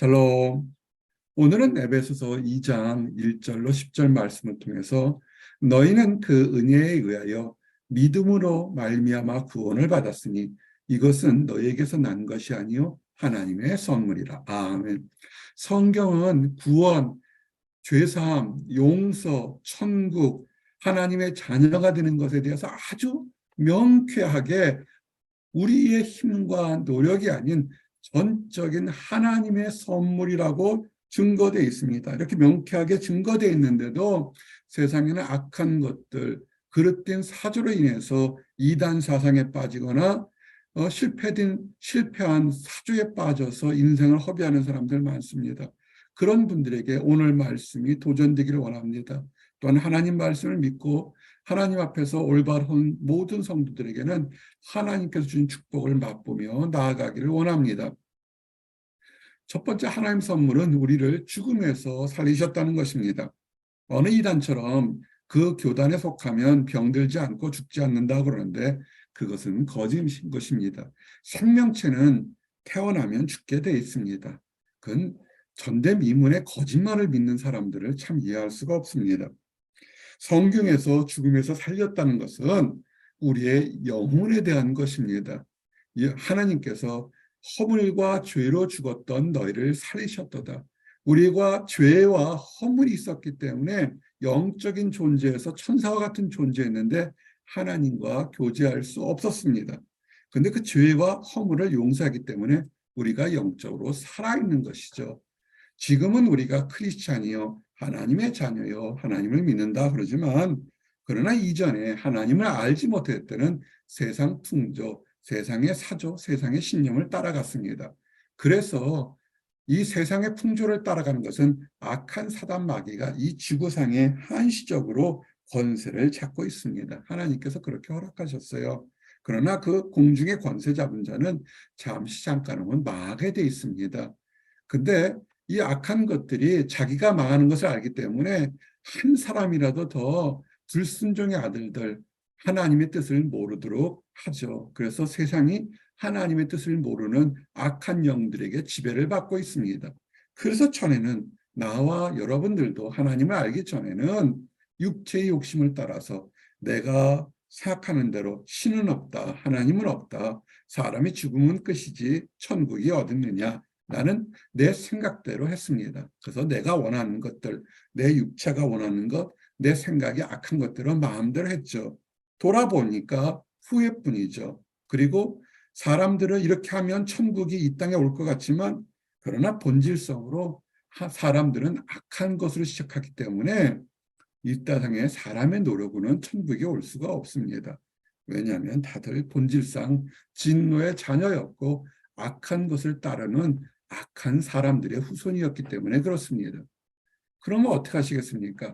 샬롬. 오늘은 에베소서 2장 1절로 10절 말씀을 통해서 너희는 그 은혜에 의하여 믿음으로 말미암아 구원을 받았으니 이것은 너희에게서 난 것이 아니요 하나님의 선물이라. 아멘. 성경은 구원, 죄사함, 용서, 천국, 하나님의 자녀가 되는 것에 대해서 아주 명쾌하게 우리의 힘과 노력이 아닌 전적인 하나님의 선물이라고 증거되어 있습니다. 이렇게 명쾌하게 증거되어 있는데도 세상에는 악한 것들, 그릇된 사조로 인해서 이단 사상에 빠지거나 실패한 사조에 빠져서 인생을 허비하는 사람들 많습니다. 그런 분들에게 오늘 말씀이 도전되기를 원합니다. 또한 하나님 말씀을 믿고 하나님 앞에서 올바른 모든 성도들에게는 하나님께서 주신 축복을 맛보며 나아가기를 원합니다. 첫 번째 하나님 선물은 우리를 죽음에서 살리셨다는 것입니다. 어느 이단처럼 그 교단에 속하면 병들지 않고 죽지 않는다 그러는데 그것은 거짓인 것입니다. 생명체는 태어나면 죽게 돼 있습니다. 그건 전대미문의 거짓말을 믿는 사람들을 참 이해할 수가 없습니다. 성경에서 죽음에서 살렸다는 것은 우리의 영혼에 대한 것입니다. 하나님께서 허물과 죄로 죽었던 너희를 살리셨도다. 우리가 죄와 허물이 있었기 때문에 영적인 존재에서 천사와 같은 존재였는데 하나님과 교제할 수 없었습니다. 그런데 그 죄와 허물을 용서하기 때문에 우리가 영적으로 살아있는 것이죠. 지금은 우리가 크리스찬이요, 하나님의 자녀요, 하나님을 믿는다 그러지만 그러나 이전에 하나님을 알지 못할 때는 세상 풍조, 세상의 사조, 세상의 신념을 따라갔습니다. 그래서 이 세상의 풍조를 따라가는 것은 악한 사단 마귀가 이 지구상에 한시적으로 권세를 잡고 있습니다. 하나님께서 그렇게 허락하셨어요. 그러나 그 공중의 권세 잡은 자는 잠깐은 망하게 돼 있습니다. 근데 이 악한 것들이 자기가 망하는 것을 알기 때문에 한 사람이라도 더 불순종의 아들들, 하나님의 뜻을 모르도록 하죠. 그래서 세상이 하나님의 뜻을 모르는 악한 영들에게 지배를 받고 있습니다. 그래서 전에는 나와 여러분들도 하나님을 알기 전에는 육체의 욕심을 따라서 내가 생각하는 대로 신은 없다, 하나님은 없다, 사람이 죽으면 끝이지 천국이 어딨느냐, 나는 내 생각대로 했습니다. 그래서 내가 원하는 것들, 내 육체가 원하는 것, 내 생각이 악한 것들은 마음대로 했죠. 돌아보니까 후회뿐이죠. 그리고 사람들은 이렇게 하면 천국이 이 땅에 올 것 같지만 그러나 본질성으로 사람들은 악한 것으로 시작하기 때문에 이 땅에 사람의 노력으로는 천국에 올 수가 없습니다. 왜냐하면 다들 본질상 진노의 자녀였고 악한 것을 따르는 악한 사람들의 후손이었기 때문에 그렇습니다. 그러면 어떻게 하시겠습니까?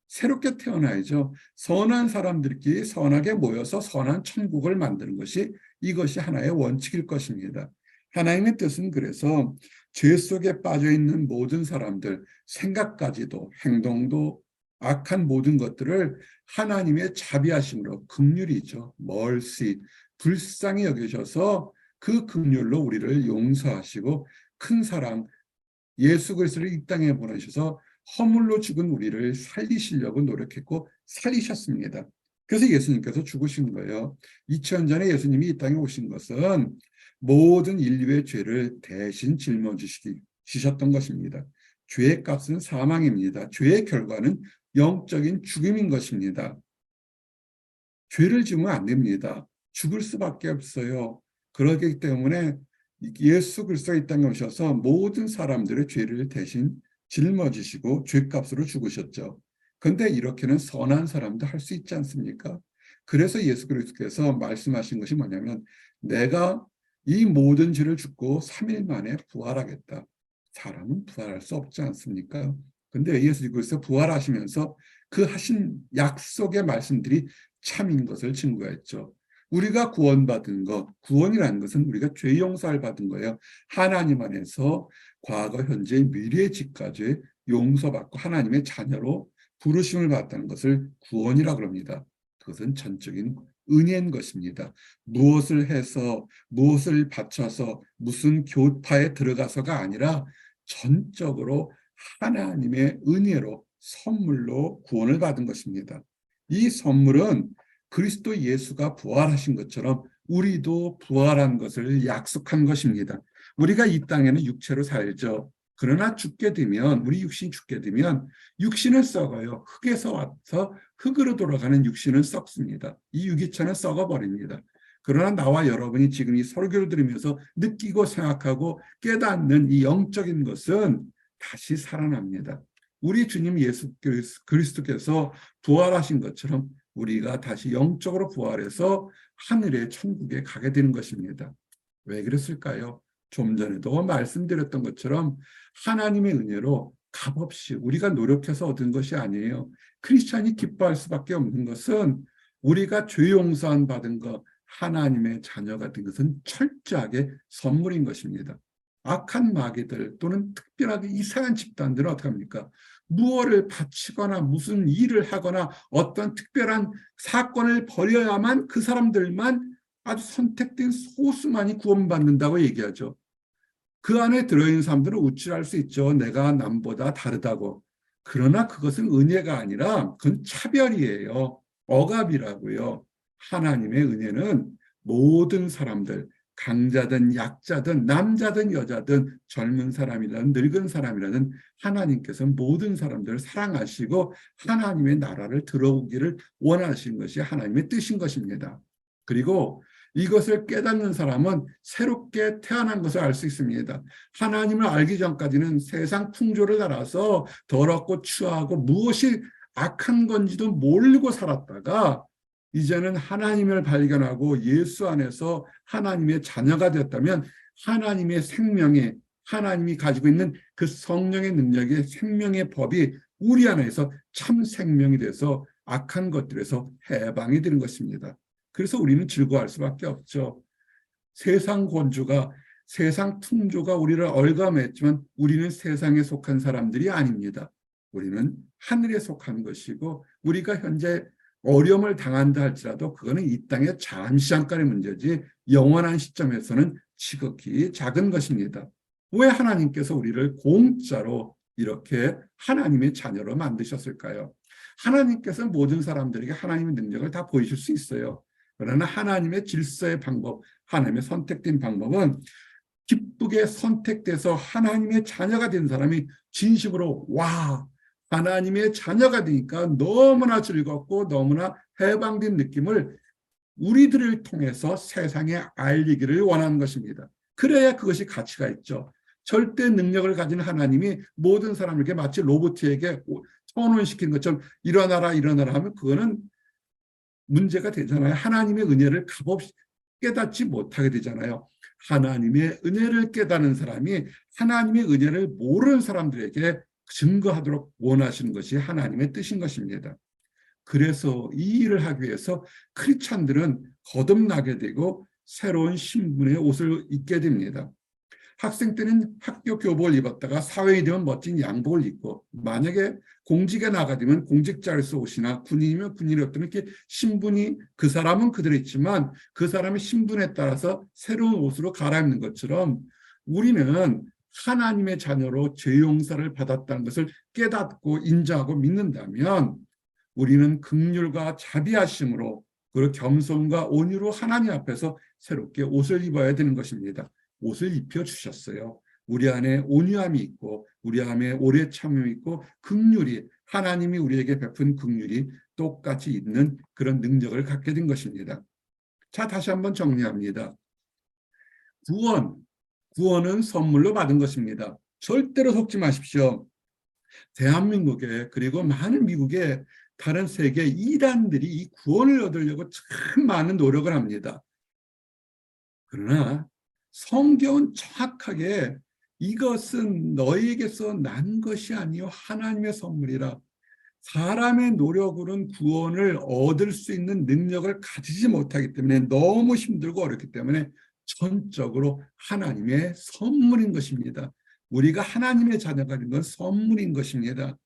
새롭게 태어나야죠. 선한 사람들끼리 선하게 모여서 선한 천국을 만드는 것이 이것이 하나의 원칙일 것입니다. 하나님의 뜻은 그래서 죄 속에 빠져 있는 모든 사람들, 생각까지도 행동도 악한 모든 것들을 하나님의 자비하심으로 긍휼이죠. 멀시, 불쌍히 여기셔서 그 긍휼로 우리를 용서하시고 큰 사랑, 예수 그리스도를 이 땅에 보내셔서 허물로 죽은 우리를 살리시려고 노력했고 살리셨습니다. 그래서 예수님께서 죽으신 거예요. 2000년 전에 예수님이 이 땅에 오신 것은 모든 인류의 죄를 대신 짊어지셨던 것입니다. 죄의 값은 사망입니다. 죄의 결과는 영적인 죽음인 것입니다. 죄를 지으면 안 됩니다. 죽을 수밖에 없어요. 그렇기 때문에 예수 그리스도가 이 땅에 오셔서 모든 사람들의 죄를 대신 짊어지시고 죄값으로 죽으셨죠. 그런데 이렇게는 선한 사람도 할 수 있지 않습니까? 그래서 예수 그리스도께서 말씀하신 것이 뭐냐면 내가 이 모든 죄를 죽고 3일 만에 부활하겠다. 사람은 부활할 수 없지 않습니까? 근데 예수 그리스도 부활하시면서 그 하신 약속의 말씀들이 참인 것을 증거했죠. 우리가 구원받은 것, 구원이라는 것은 우리가 죄 용서를 받은 거예요. 하나님 안에서 과거, 현재, 미래의 지까지 용서받고 하나님의 자녀로 부르심을 받았다는 것을 구원이라고 합니다. 그것은 전적인 은혜인 것입니다. 무엇을 해서, 무엇을 바쳐서, 무슨 교파에 들어가서가 아니라 전적으로 하나님의 은혜로 선물로 구원을 받은 것입니다. 이 선물은 그리스도 예수가 부활하신 것처럼 우리도 부활한 것을 약속한 것입니다. 우리가 이 땅에는 육체로 살죠. 그러나 죽게 되면, 우리 육신이 죽게 되면 육신은 썩어요. 흙에서 와서 흙으로 돌아가는 육신은 썩습니다. 이 유기체는 썩어버립니다. 그러나 나와 여러분이 지금 이 설교를 들으면서 느끼고 생각하고 깨닫는 이 영적인 것은 다시 살아납니다. 우리 주님 예수 그리스도께서 부활하신 것처럼 우리가 다시 영적으로 부활해서 하늘의 천국에 가게 되는 것입니다. 왜 그랬을까요? 좀 전에도 말씀드렸던 것처럼 하나님의 은혜로 값없이 우리가 노력해서 얻은 것이 아니에요. 크리스찬이 기뻐할 수밖에 없는 것은 우리가 죄 용서한 받은 것, 하나님의 자녀가 된 것은 철저하게 선물인 것입니다. 악한 마귀들 또는 특별하게 이상한 집단들은 어떻게 합니까? 무엇을 바치거나 무슨 일을 하거나 어떤 특별한 사건을 벌여야만 그 사람들만 아주 선택된 소수만이 구원받는다고 얘기하죠. 그 안에 들어있는 사람들은 우쭐할 수 있죠. 내가 남보다 다르다고. 그러나 그것은 은혜가 아니라 그건 차별이에요. 억압이라고요. 하나님의 은혜는 모든 사람들, 강자든 약자든 남자든 여자든 젊은 사람이든 늙은 사람이라든 하나님께서는 모든 사람들을 사랑하시고 하나님의 나라를 들어오기를 원하시는 것이 하나님의 뜻인 것입니다. 그리고 이것을 깨닫는 사람은 새롭게 태어난 것을 알 수 있습니다. 하나님을 알기 전까지는 세상 풍조를 따라서 더럽고 추하고 무엇이 악한 건지도 모르고 살았다가 이제는 하나님을 발견하고 예수 안에서 하나님의 자녀가 되었다면 하나님의 생명에 하나님이 가지고 있는 그 성령의 능력의 생명의 법이 우리 안에서 참 생명이 돼서 악한 것들에서 해방이 되는 것입니다. 그래서 우리는 즐거워할 수밖에 없죠. 세상 권조가 세상 풍조가 우리를 얼감했지만 우리는 세상에 속한 사람들이 아닙니다. 우리는 하늘에 속한 것이고 우리가 현재 어려움을 당한다 할지라도 그거는 이 땅의 잠시간의 문제지 영원한 시점에서는 지극히 작은 것입니다. 왜 하나님께서 우리를 공짜로 이렇게 하나님의 자녀로 만드셨을까요? 하나님께서 모든 사람들에게 하나님의 능력을 다 보이실 수 있어요. 그러나 하나님의 질서의 방법, 하나님의 선택된 방법은 기쁘게 선택돼서 하나님의 자녀가 된 사람이 진심으로 와, 하나님의 자녀가 되니까 너무나 즐겁고 너무나 해방된 느낌을 우리들을 통해서 세상에 알리기를 원하는 것입니다. 그래야 그것이 가치가 있죠. 절대 능력을 가진 하나님이 모든 사람에게 마치 로봇에게 선언시킨 것처럼 일어나라 일어나라 하면 그거는 문제가 되잖아요. 하나님의 은혜를 값없이 깨닫지 못하게 되잖아요. 하나님의 은혜를 깨닫는 사람이 하나님의 은혜를 모르는 사람들에게 증거하도록 원하시는 것이 하나님의 뜻인 것입니다. 그래서 이 일을 하기 위해서 크리스찬들은 거듭나게 되고 새로운 신분의 옷을 입게 됩니다. 학생 때는 학교 교복을 입었다가 사회에 되면 멋진 양복을 입고 만약에 공직에 나가되면 공직자로서 옷이나 군인이면 군인의 어떤 이렇게 신분이 그 사람은 그대로 있지만 그 사람의 신분에 따라서 새로운 옷으로 갈아입는 것처럼 우리는 하나님의 자녀로 죄 용서를 받았다는 것을 깨닫고 인정하고 믿는다면 우리는 긍휼과 자비하심으로 그리고 겸손과 온유로 하나님 앞에서 새롭게 옷을 입어야 되는 것입니다. 옷을 입혀주셨어요. 우리 안에 온유함이 있고 우리 안에 오래 참음이 있고 긍휼이 하나님이 우리에게 베푼 긍휼이 똑같이 있는 그런 능력을 갖게 된 것입니다. 자, 다시 한번 정리합니다. 구원은 선물로 받은 것입니다. 절대로 속지 마십시오. 대한민국에 그리고 많은 미국의 다른 세계 이단들이 이 구원을 얻으려고 참 많은 노력을 합니다. 그러나 성경은 정확하게 이것은 너희에게서 난 것이 아니요 하나님의 선물이라. 사람의 노력으로는 구원을 얻을 수 있는 능력을 가지지 못하기 때문에 너무 힘들고 어렵기 때문에 전적으로 하나님의 선물인 것입니다. 우리가 하나님의 자녀가 된 건 선물인 것입니다.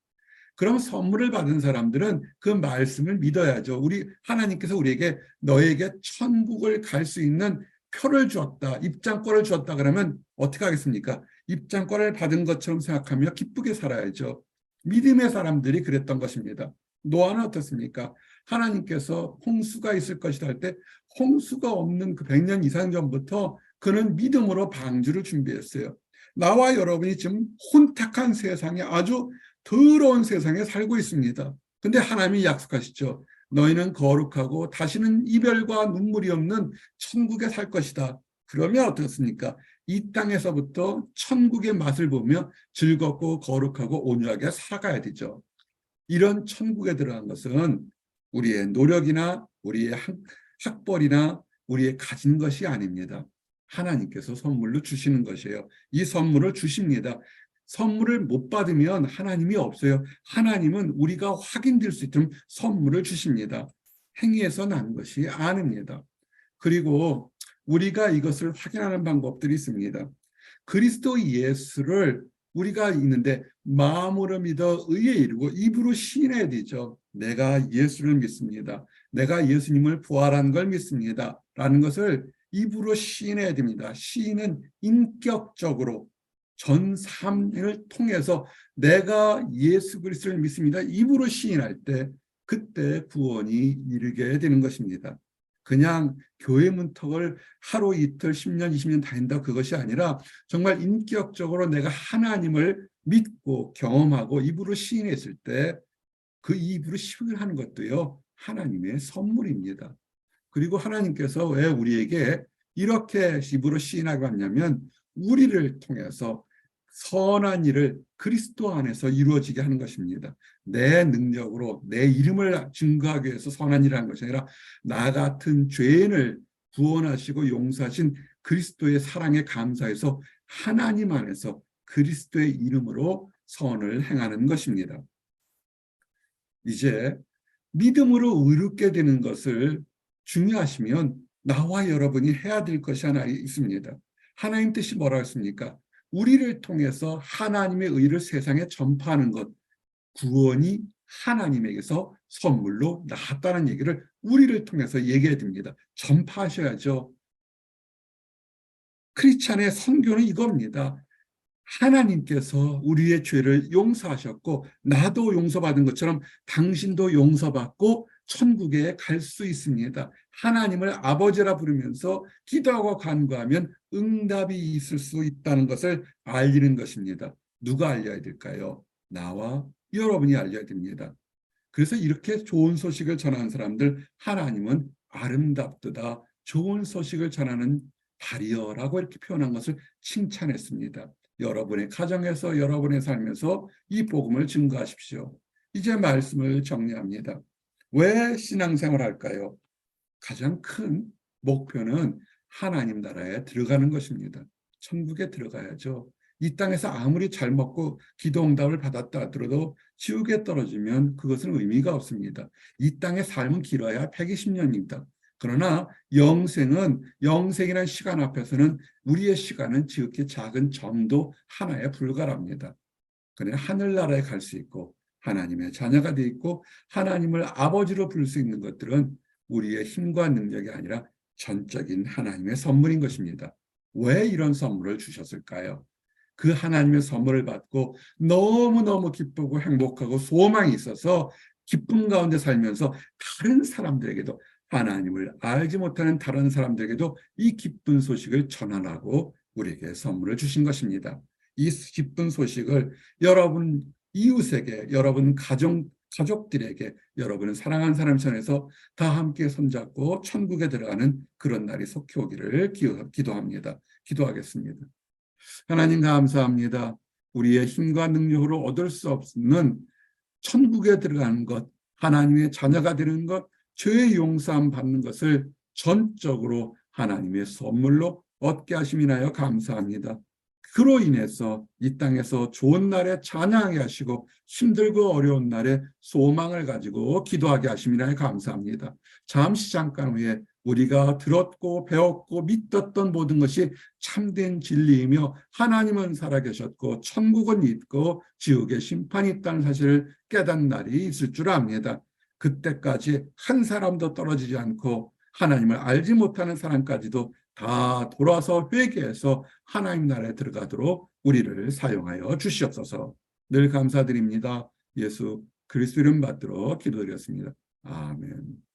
그럼 선물을 받은 사람들은 그 말씀을 믿어야죠. 하나님께서 우리에게 너에게 천국을 갈 수 있는 표를 주었다, 입장권을 주었다 그러면 어떻게 하겠습니까? 입장권을 받은 것처럼 생각하며 기쁘게 살아야죠. 믿음의 사람들이 그랬던 것입니다. 노아는 어떻습니까? 하나님께서 홍수가 있을 것이다 할 때 홍수가 없는 그 100년 이상 전부터 그는 믿음으로 방주를 준비했어요. 나와 여러분이 지금 혼탁한 세상에, 아주 더러운 세상에 살고 있습니다. 근데 하나님이 약속하시죠. 너희는 거룩하고 다시는 이별과 눈물이 없는 천국에 살 것이다. 그러면 어떻습니까? 이 땅에서부터 천국의 맛을 보며 즐겁고 거룩하고 온유하게 살아가야 되죠. 이런 천국에 들어간 것은 우리의 노력이나 우리의 학벌이나 우리의 가진 것이 아닙니다. 하나님께서 선물로 주시는 것이에요. 이 선물을 주십니다. 선물을 못 받으면 하나님이 없어요. 하나님은 우리가 확인될 수 있도록 선물을 주십니다. 행위에서 난 것이 아닙니다. 그리고 우리가 이것을 확인하는 방법들이 있습니다. 그리스도 예수를 우리가 있는데 마음으로 믿어 의에 이르고 입으로 시인해야 되죠. 내가 예수를 믿습니다. 내가 예수님을 부활한 걸 믿습니다. 라는 것을 입으로 시인해야 됩니다. 시인은 인격적으로 전 삶을 통해서 내가 예수 그리스도를 믿습니다. 입으로 시인할 때 그때 구원이 이르게 되는 것입니다. 그냥 교회 문턱을 하루 이틀 10년 20년 다닌다 그것이 아니라 정말 인격적으로 내가 하나님을 믿고 경험하고 입으로 시인했을 때 그 입으로 시인을 하는 것도요 하나님의 선물입니다. 그리고 하나님께서 왜 우리에게 이렇게 입으로 시인하게 하냐면 우리를 통해서 선한 일을 그리스도 안에서 이루어지게 하는 것입니다. 내 능력으로 내 이름을 증거하기 위해서 선한 일을 하는 것이 아니라 나 같은 죄인을 구원하시고 용서하신 그리스도의 사랑에 감사해서 하나님 안에서 그리스도의 이름으로 선을 행하는 것입니다. 이제 믿음으로 의롭게 되는 것을 중요하시면 나와 여러분이 해야 될 것이 하나 있습니다. 하나님 뜻이 뭐라고 했습니까? 우리를 통해서 하나님의 의를 세상에 전파하는 것, 구원이 하나님에게서 선물로 나왔다는 얘기를 우리를 통해서 얘기해야 됩니다. 전파하셔야죠. 크리스찬의 선교는 이겁니다. 하나님께서 우리의 죄를 용서하셨고 나도 용서받은 것처럼 당신도 용서받고 천국에 갈 수 있습니다. 하나님을 아버지라 부르면서 기도하고 간구하면 응답이 있을 수 있다는 것을 알리는 것입니다. 누가 알려야 될까요? 나와 여러분이 알려야 됩니다. 그래서 이렇게 좋은 소식을 전하는 사람들 하나님은 아름답도다 좋은 소식을 전하는 발이여라고 이렇게 표현한 것을 칭찬했습니다. 여러분의 가정에서 여러분의 삶에서 이 복음을 증거하십시오. 이제 말씀을 정리합니다. 왜 신앙생활을 할까요? 가장 큰 목표는 하나님 나라에 들어가는 것입니다. 천국에 들어가야죠. 이 땅에서 아무리 잘 먹고 기도 응답을 받았다 하더라도 지옥에 떨어지면 그것은 의미가 없습니다. 이 땅의 삶은 길어야 120년입니다. 그러나 영생이라는 시간 앞에서는 우리의 시간은 지극히 작은 점도 하나에 불과합니다. 그러나 하늘나라에 갈 수 있고 하나님의 자녀가 돼 있고 하나님을 아버지로 부를 수 있는 것들은 우리의 힘과 능력이 아니라 전적인 하나님의 선물인 것입니다. 왜 이런 선물을 주셨을까요? 그 하나님의 선물을 받고 너무너무 기쁘고 행복하고 소망이 있어서 기쁨 가운데 살면서 다른 사람들에게도 하나님을 알지 못하는 다른 사람들에게도 이 기쁜 소식을 전하라고 우리에게 선물을 주신 것입니다. 이 기쁜 소식을 여러분 이웃에게, 여러분 가족들에게, 여러분은 사랑하는 사람 전해서 다 함께 손잡고 천국에 들어가는 그런 날이 속히 오기를 기도합니다. 기도하겠습니다. 하나님 감사합니다. 우리의 힘과 능력으로 얻을 수 없는 천국에 들어가는 것, 하나님의 자녀가 되는 것, 죄의 용서함 받는 것을 전적으로 하나님의 선물로 얻게 하심이 나여 감사합니다. 그로 인해서 이 땅에서 좋은 날에 찬양하게 하시고 힘들고 어려운 날에 소망을 가지고 기도하게 하심이 나여 감사합니다. 잠시 잠깐 후에 우리가 들었고 배웠고 믿었던 모든 것이 참된 진리이며 하나님은 살아계셨고 천국은 있고 지옥의 심판이 있다는 사실을 깨닫는 날이 있을 줄 압니다. 그때까지 한 사람도 떨어지지 않고 하나님을 알지 못하는 사람까지도 다 돌아서 회개해서 하나님 나라에 들어가도록 우리를 사용하여 주시옵소서. 늘 감사드립니다. 예수 그리스도 이름 받들어 기도드렸습니다. 아멘.